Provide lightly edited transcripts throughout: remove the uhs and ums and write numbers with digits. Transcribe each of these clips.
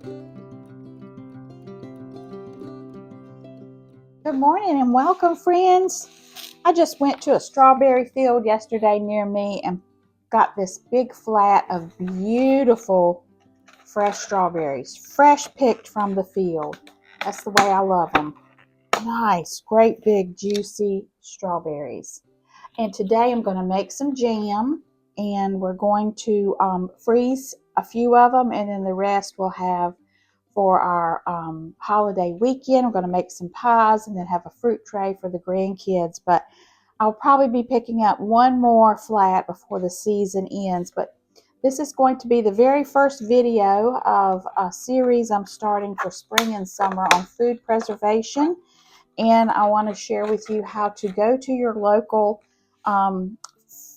Good morning and welcome, friends. I just went to a strawberry field yesterday near me and got this big flat of beautiful fresh strawberries, fresh picked from the field. That's the way I love them. Nice, great big juicy strawberries. And today I'm going to make some jam, and we're going to freeze a few of them, and then the rest we'll have for our holiday weekend. We're going to make some pies and then have a fruit tray for the grandkids. But I'll probably be picking up one more flat before the season ends. But this is going to be the very first video of a series I'm starting for spring and summer on food preservation. And I want to share with you how to go to your local um,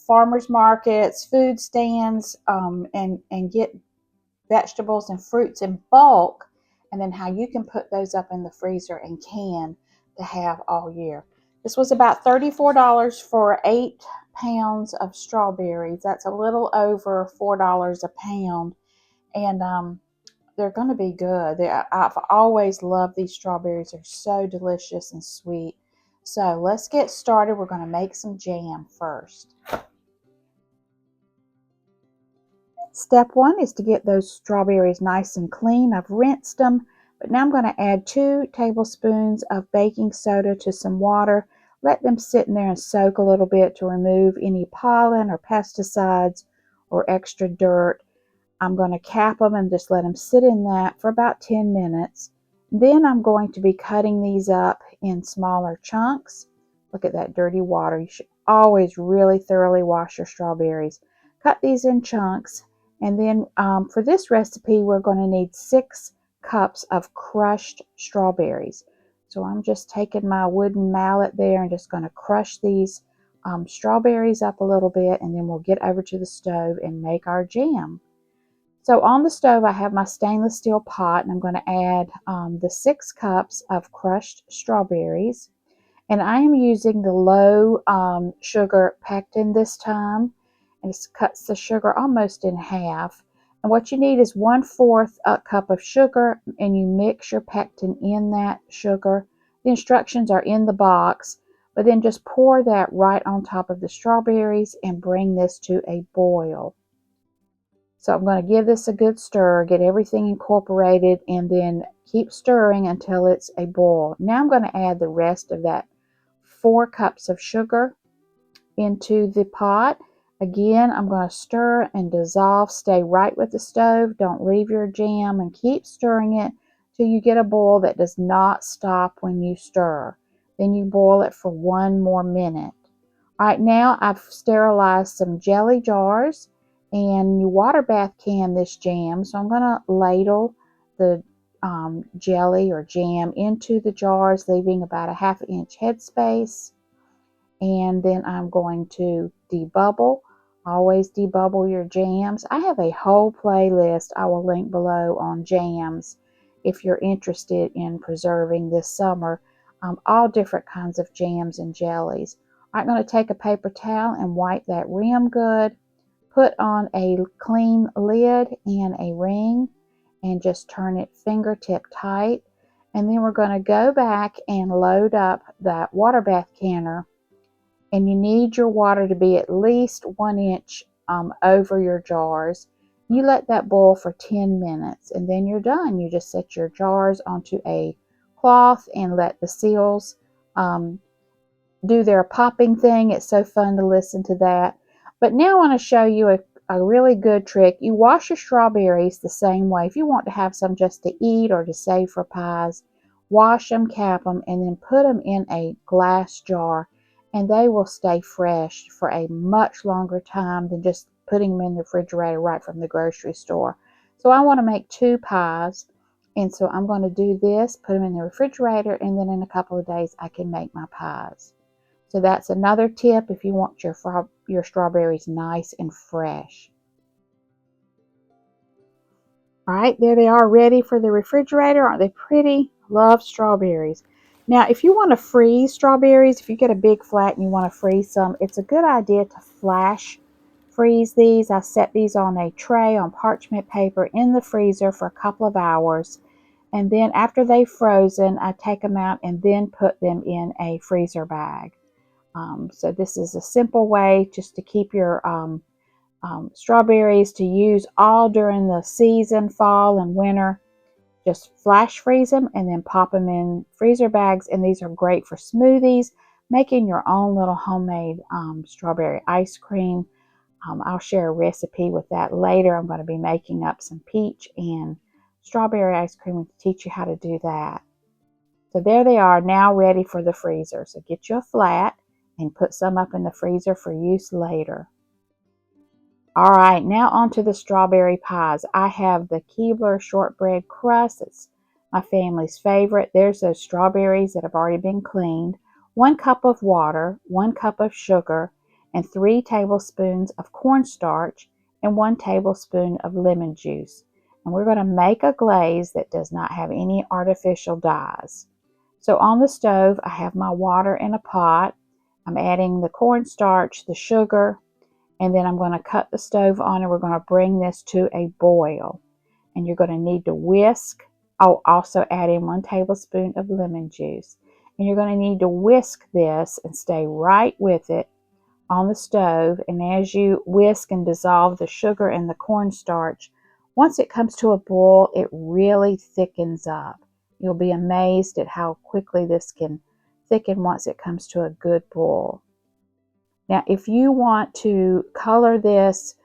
farmers markets, food stands, and get vegetables and fruits in bulk, and then how you can put those up in the freezer and can to have all year. This was about $34 for 8 pounds of strawberries. That's a little over $4 a pound, and they're going to be good. I've always loved these strawberries. They're so delicious and sweet. So let's get started. We're going to make some jam first. Step one is to get those strawberries nice and clean. I've rinsed them, but now I'm going to add 2 tablespoons of baking soda to some water. Let them sit in there and soak a little bit to remove any pollen or pesticides or extra dirt. I'm going to cap them and just let them sit in that for about 10 minutes. Then I'm going to be cutting these up in smaller chunks. Look at that dirty water. You should always really thoroughly wash your strawberries. Cut these in chunks. And then for this recipe, we're going to need 6 cups of crushed strawberries. So I'm just taking my wooden mallet there and just going to crush these strawberries up a little bit, and then we'll get over to the stove and make our jam. So on the stove, I have my stainless steel pot, and I'm going to add the 6 cups of crushed strawberries. And I am using the low sugar pectin this time. And it cuts the sugar almost in half. And what you need is 1/4 cup of sugar, and you mix your pectin in that sugar. The instructions are in the box, but then just pour that right on top of the strawberries and bring this to a boil. So I'm going to give this a good stir, get everything incorporated, and then keep stirring until it's a boil. Now I'm going to add the rest of that 4 cups of sugar into the pot. Again, I'm going to stir and dissolve. Stay right with the stove. Don't leave your jam, and keep stirring it till you get a boil that does not stop when you stir. Then you boil it for 1 more minute. All right, now I've sterilized some jelly jars, and you water bath can this jam. So I'm going to ladle the jelly or jam into the jars, leaving about a 1/2 inch headspace. And then I'm going to debubble. Always debubble your jams. I have a whole playlist I will link below on jams if you're interested in preserving this summer. All different kinds of jams and jellies. I'm going to take a paper towel and wipe that rim good. Put on a clean lid and a ring and just turn it fingertip tight. And then we're going to go back and load up that water bath canner. And you need your water to be at least 1 inch over your jars. You let that boil for 10 minutes, and then you're done. You just set your jars onto a cloth and let the seals do their popping thing. It's so fun to listen to that. But now I want to show you a really good trick. You wash your strawberries the same way. If you want to have some just to eat or to save for pies, wash them, cap them, and then put them in a glass jar. And they will stay fresh for a much longer time than just putting them in the refrigerator right from the grocery store. So I want to make 2 pies, and so I'm going to do this, put them in the refrigerator, and then in a couple of days I can make my pies. So that's another tip if you want your strawberries nice and fresh. All right, there they are, ready for the refrigerator. Aren't they pretty? Love strawberries. Now, if you want to freeze strawberries, if you get a big flat and you want to freeze some, it's a good idea to flash freeze these. I set these on a tray on parchment paper in the freezer for a couple of hours. And then after they've frozen, I take them out and then put them in a freezer bag. So this is a simple way just to keep your strawberries to use all during the season, fall and winter. Just flash freeze them and then pop them in freezer bags. And these are great for smoothies, making your own little homemade strawberry ice cream. I'll share a recipe with that later. I'm going to be making up some peach and strawberry ice cream to teach you how to do that. So there they are, now ready for the freezer. So get you a flat and put some up in the freezer for use later. All right, now onto the strawberry pies. I have the Keebler shortbread crust. It's my family's favorite. There's those strawberries that have already been cleaned, 1 cup of water, 1 cup of sugar, and 3 tablespoons of cornstarch, and 1 tablespoon of lemon juice. And we're going to make a glaze that does not have any artificial dyes. So on the stove, I have my water in a pot. I'm adding the cornstarch, the sugar, and then I'm going to cut the stove on and we're going to bring this to a boil. And you're going to need to whisk. I'll also add in 1 tablespoon of lemon juice. And you're going to need to whisk this and stay right with it on the stove. And as you whisk and dissolve the sugar and the cornstarch, once it comes to a boil, it really thickens up. You'll be amazed at how quickly this can thicken once it comes to a good boil. Now, if you want to color this,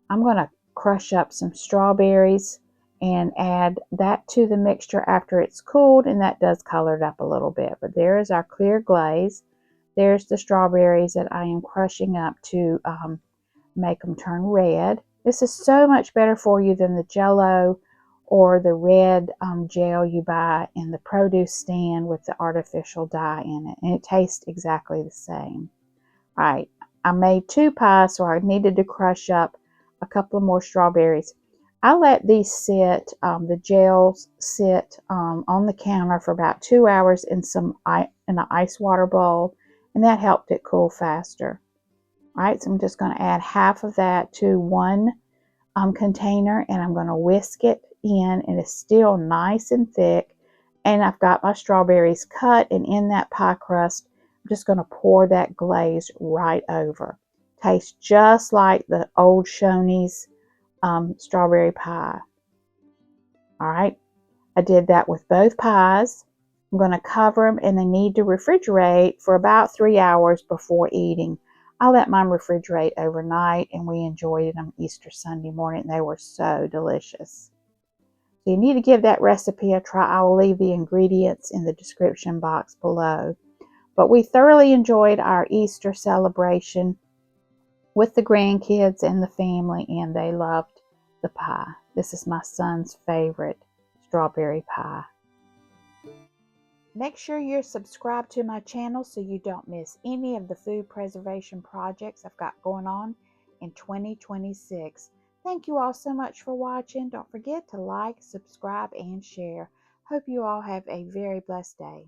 I'm going to crush up some strawberries and add that to the mixture after it's cooled, and that does color it up a little bit. But there is our clear glaze. There's the strawberries that I am crushing up to make them turn red. This is so much better for you than the Jell-O or the red gel you buy in the produce stand with the artificial dye in it, and it tastes exactly the same. All right, I made 2 pies, so I needed to crush up a couple of more strawberries. I let these sit, the gels sit on the counter for about 2 hours in an ice water bowl, and that helped it cool faster. All right, so I'm just going to add half of that to 1 container, and I'm going to whisk it in, and it's still nice and thick. And I've got my strawberries cut, and in that pie crust, I'm just going to pour that glaze right over. Tastes just like the old Shoney's strawberry pie. All right, I did that with both pies. I'm going to cover them, and they need to refrigerate for about 3 hours before eating. I let mine refrigerate overnight, and we enjoyed it on Easter Sunday morning. They were so delicious. So you need to give that recipe a try. I will leave the ingredients in the description box below. But we thoroughly enjoyed our Easter celebration with the grandkids and the family, and they loved the pie. This is my son's favorite strawberry pie. Make sure you're subscribed to my channel so you don't miss any of the food preservation projects I've got going on in 2026. Thank you all so much for watching. Don't forget to like, subscribe, and share. Hope you all have a very blessed day.